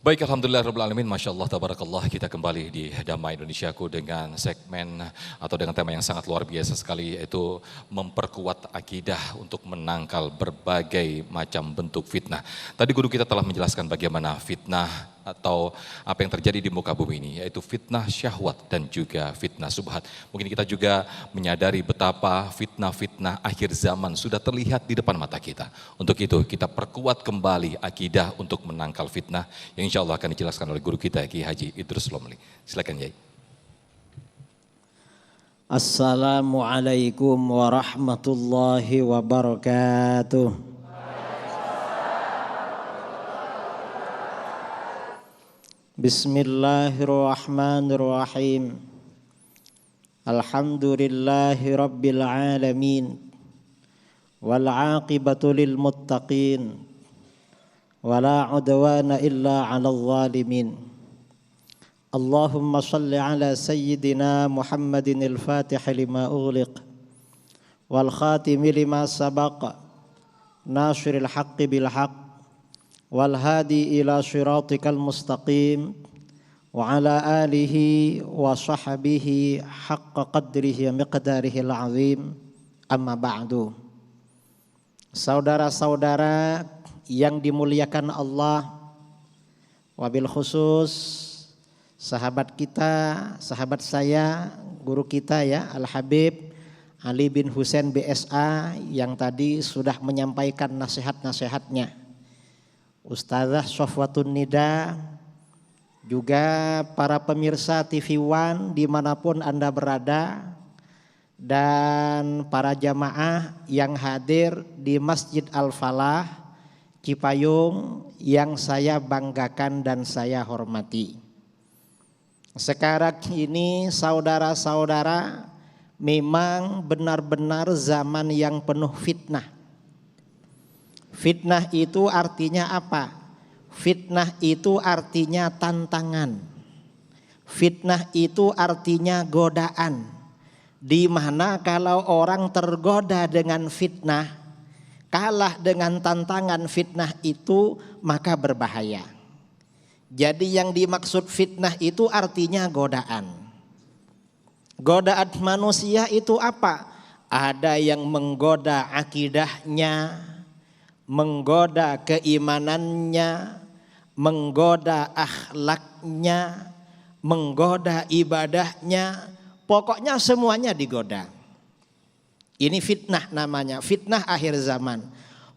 Baik, alhamdulillah rabbil alamin, Masya Allah, tabarakallah, kita kembali di Damai Indonesiaku dengan segmen atau dengan tema yang sangat luar biasa sekali, yaitu memperkuat akidah untuk menangkal berbagai macam bentuk fitnah. Tadi guru kita telah menjelaskan bagaimana fitnah atau apa yang terjadi di muka bumi ini, yaitu fitnah syahwat dan juga fitnah subhat. Mungkin kita juga menyadari betapa fitnah-fitnah akhir zaman sudah terlihat di depan mata kita. Untuk itu kita perkuat kembali akidah untuk menangkal fitnah yang insya Allah akan dijelaskan oleh guru kita Ki Haji Idrus Lomli. Silakan Yai. Assalamualaikum warahmatullahi wabarakatuh. Bismillahirrahmanirrahim. Alhamdulillahi rabbil alamin. Wal aqibatu lil muttaqin. Wala udwana illa 'alal zalimin. Allahumma shalli ala sayyidina Muhammadin al-Fatih lima ughliq wal khatimi lima sabaq nasiril haqqi bil haqq wal hadi ila siratikal mustaqim wa ala alihi wa sahbihi haqqa qadrihi wa miqdarihi al-azim. Amma ba'du. Saudara-saudara yang dimuliakan Allah, wabil khusus sahabat kita, sahabat saya, guru kita ya, Al-Habib Ali bin Husain BSA yang tadi sudah menyampaikan nasihat-nasihatnya. Ustazah Sofwatun Nida, juga para pemirsa TV One dimanapun Anda berada, dan para jamaah yang hadir di Masjid Al-Falah Cipayung yang saya banggakan dan saya hormati. Sekarang ini saudara-saudara, memang benar-benar zaman yang penuh fitnah. Fitnah itu artinya apa? Fitnah itu artinya tantangan. Fitnah itu artinya godaan. Di mana kalau orang tergoda dengan fitnah, kalah dengan tantangan fitnah itu, maka berbahaya. Jadi yang dimaksud fitnah itu artinya godaan. Godaan manusia itu apa? Ada yang menggoda akidahnya, menggoda keimanannya, menggoda akhlaknya, menggoda ibadahnya, pokoknya semuanya digoda. Ini fitnah namanya, fitnah akhir zaman.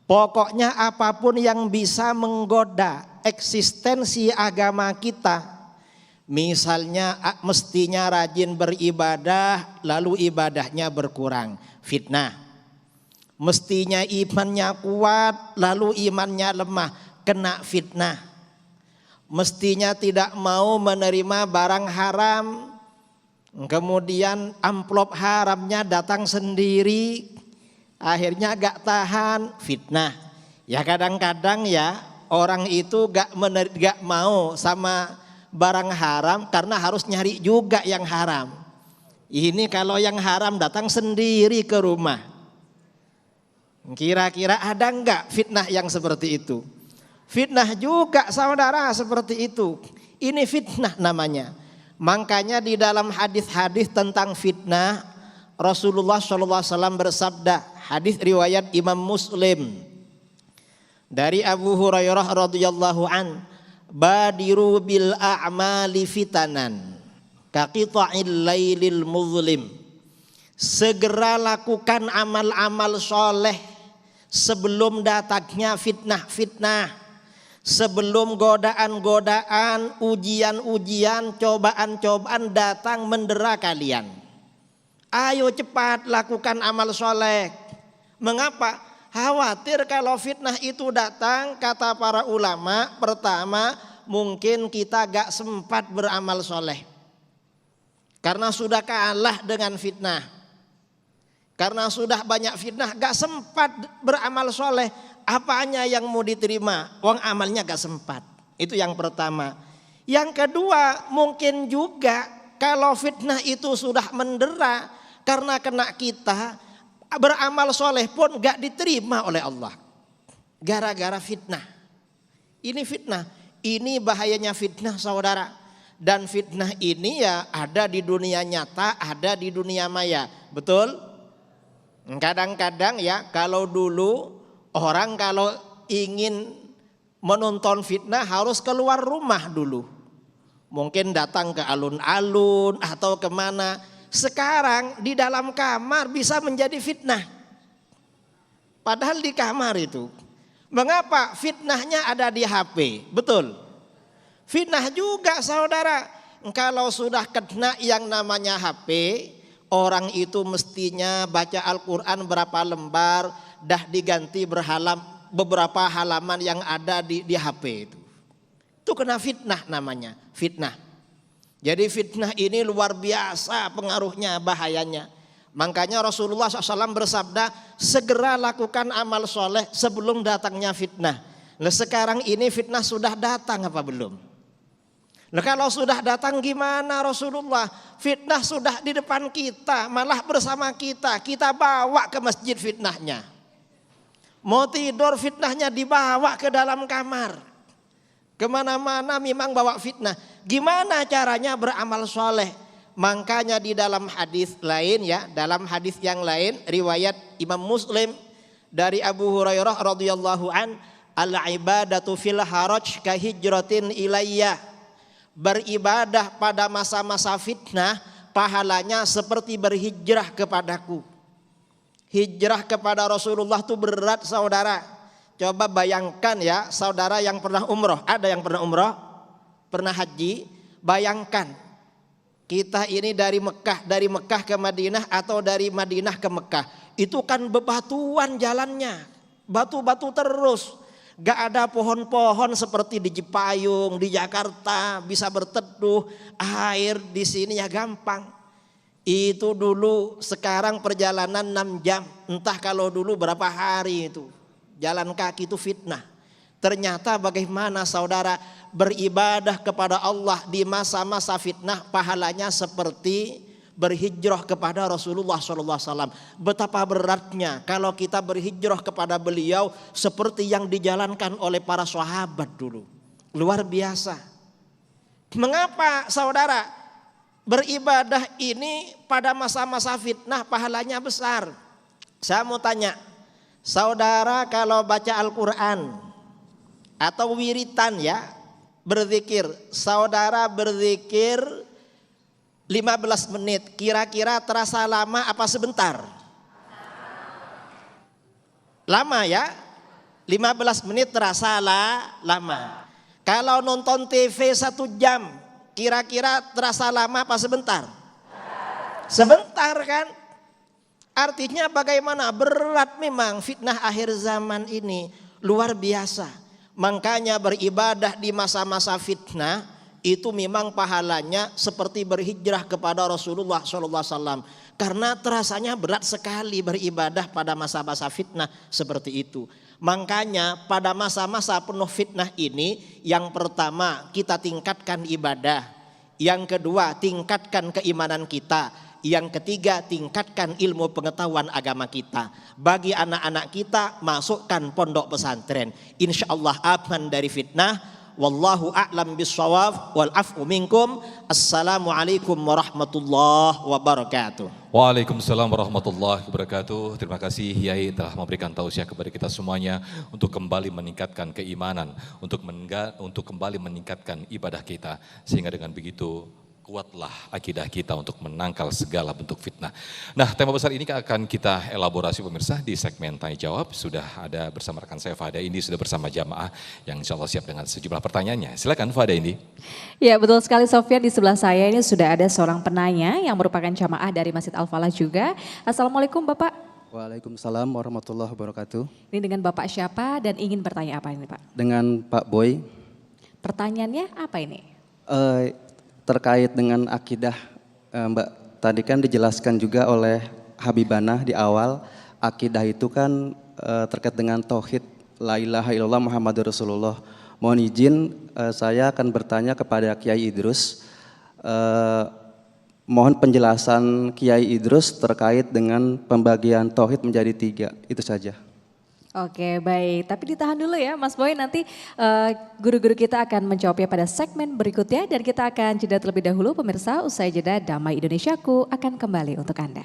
Pokoknya apapun yang bisa menggoda eksistensi agama kita. Misalnya mestinya rajin beribadah lalu ibadahnya berkurang, fitnah. Mestinya imannya kuat lalu imannya lemah, kena fitnah. Mestinya tidak mau menerima barang haram, kemudian amplop haramnya datang sendiri, akhirnya gak tahan, fitnah. Ya kadang-kadang ya orang itu gak mau sama barang haram karena harus nyari juga yang haram. Ini kalau yang haram datang sendiri ke rumah. Kira-kira ada enggak fitnah yang seperti itu? Fitnah juga saudara seperti itu. Ini fitnah namanya. Makanya di dalam hadis-hadis tentang fitnah, Rasulullah SAW bersabda, hadis riwayat Imam Muslim dari Abu Hurairah radhiyallahu an, badiru bil a'mali fitanan kaqita'il lailil muzlim. Segera lakukan amal-amal soleh sebelum datangnya fitnah-fitnah, sebelum godaan-godaan, ujian-ujian, cobaan-cobaan datang mendera kalian. Ayo cepat lakukan amal soleh. Mengapa? Khawatir kalau fitnah itu datang, kata para ulama, pertama mungkin kita gak sempat beramal soleh. Karena sudah kalah dengan fitnah. Karena sudah banyak fitnah, gak sempat beramal soleh. Apanya yang mau diterima? Wong amalnya gak sempat. Itu yang pertama. Yang kedua, mungkin juga kalau fitnah itu sudah mendera karena kena kita, beramal soleh pun gak diterima oleh Allah. Gara-gara fitnah. Ini fitnah. Ini bahayanya fitnah saudara. Dan fitnah ini ya ada di dunia nyata, ada di dunia maya. Betul? Kadang-kadang ya kalau dulu orang kalau ingin menonton fitnah harus keluar rumah dulu. Mungkin datang ke alun-alun atau kemana. Sekarang di dalam kamar bisa menjadi fitnah. Padahal di kamar itu. Mengapa? Fitnahnya ada di HP. Betul. Fitnah juga saudara. Kalau sudah kena yang namanya HP, orang itu mestinya baca Al-Quran berapa lembar, dah diganti beberapa halaman yang ada di HP itu. Itu kena fitnah namanya, fitnah. Jadi fitnah ini luar biasa pengaruhnya, bahayanya. Makanya Rasulullah SAW bersabda, segera lakukan amal soleh sebelum datangnya fitnah. Nah sekarang ini fitnah sudah datang apa belum? Nah kalau sudah datang gimana Rasulullah? Fitnah sudah di depan kita, malah bersama kita. Kita bawa ke masjid fitnahnya. Mau tidur fitnahnya dibawa ke dalam kamar. Kemana-mana memang bawa fitnah. Gimana caranya beramal soleh? Makanya di dalam hadis lain ya, dalam hadis yang lain riwayat Imam Muslim dari Abu Hurairah radhiyallahu an, al-ibadatu fil haraj ka hijratin ilayya. Beribadah pada masa-masa fitnah pahalanya seperti berhijrah kepadaku. Hijrah kepada Rasulullah itu berat saudara. Coba bayangkan ya saudara yang pernah umroh. Ada yang pernah umroh? Pernah haji? Bayangkan kita ini dari Mekah ke Madinah atau dari Madinah ke Mekah. Itu kan bebatuan jalannya. Batu-batu terus. Gak ada pohon-pohon seperti di Jepayung, di Jakarta bisa berteduh, air di sini ya gampang. Itu dulu, sekarang perjalanan 6 jam, entah kalau dulu berapa hari itu. Jalan kaki itu fitnah. Ternyata bagaimana saudara beribadah kepada Allah di masa-masa fitnah pahalanya seperti berhijrah kepada Rasulullah SAW. Betapa beratnya kalau kita berhijrah kepada beliau seperti yang dijalankan oleh para sahabat dulu. Luar biasa. Mengapa saudara beribadah ini pada masa-masa fitnah pahalanya besar? Saya mau tanya, saudara kalau baca Al-Quran atau wiritan ya, berzikir, saudara berzikir 15 menit, kira-kira terasa lama apa sebentar? Lama ya, 15 menit terasa lama. Kalau nonton TV 1 jam, kira-kira terasa lama apa sebentar? Sebentar kan? Artinya bagaimana? Berat memang fitnah akhir zaman ini, luar biasa. Makanya beribadah di masa-masa fitnah itu memang pahalanya seperti berhijrah kepada Rasulullah SAW. Karena terasanya berat sekali beribadah pada masa-masa fitnah seperti itu. Makanya pada masa-masa penuh fitnah ini, yang pertama kita tingkatkan ibadah. Yang kedua tingkatkan keimanan kita. Yang ketiga tingkatkan ilmu pengetahuan agama kita. Bagi anak-anak kita masukkan pondok pesantren. Insya Allah aman dari fitnah. Wallahu a'lam bissawab wal af'u minkum. Assalamualaikum warahmatullahi wabarakatuh. Waalaikumsalam warahmatullahi wabarakatuh. Terima kasih Yai telah memberikan tausiah kepada kita semuanya untuk kembali meningkatkan keimanan, untuk kembali meningkatkan ibadah kita, sehingga dengan begitu kuatlah akidah kita untuk menangkal segala bentuk fitnah. Nah, tema besar ini akan kita elaborasi pemirsa di segmen Tanya Jawab. Sudah ada bersama rekan saya Fada Indi, sudah bersama jamaah yang insya Allah siap dengan sejumlah pertanyaannya. Silakan Fada Indi. Ya betul sekali Sofyan, di sebelah saya ini sudah ada seorang penanya yang merupakan jamaah dari Masjid Al-Falah juga. Assalamualaikum Bapak. Waalaikumsalam warahmatullahi wabarakatuh. Ini dengan Bapak siapa dan ingin bertanya apa ini Pak? Dengan Pak Boy. Pertanyaannya apa ini? Terkait dengan akidah, Mbak, tadi kan dijelaskan juga oleh Habibanah di awal, akidah itu kan terkait dengan tauhid la ilaha illallah Muhammadur Rasulullah. Mohon izin saya akan bertanya kepada Kiai Idrus, mohon penjelasan Kiai Idrus terkait dengan pembagian tauhid menjadi 3, itu saja. Oke baik, tapi ditahan dulu ya Mas Boy, nanti guru-guru kita akan menjawabnya pada segmen berikutnya dan kita akan jeda terlebih dahulu pemirsa, usai jeda Damai Indonesiaku akan kembali untuk Anda.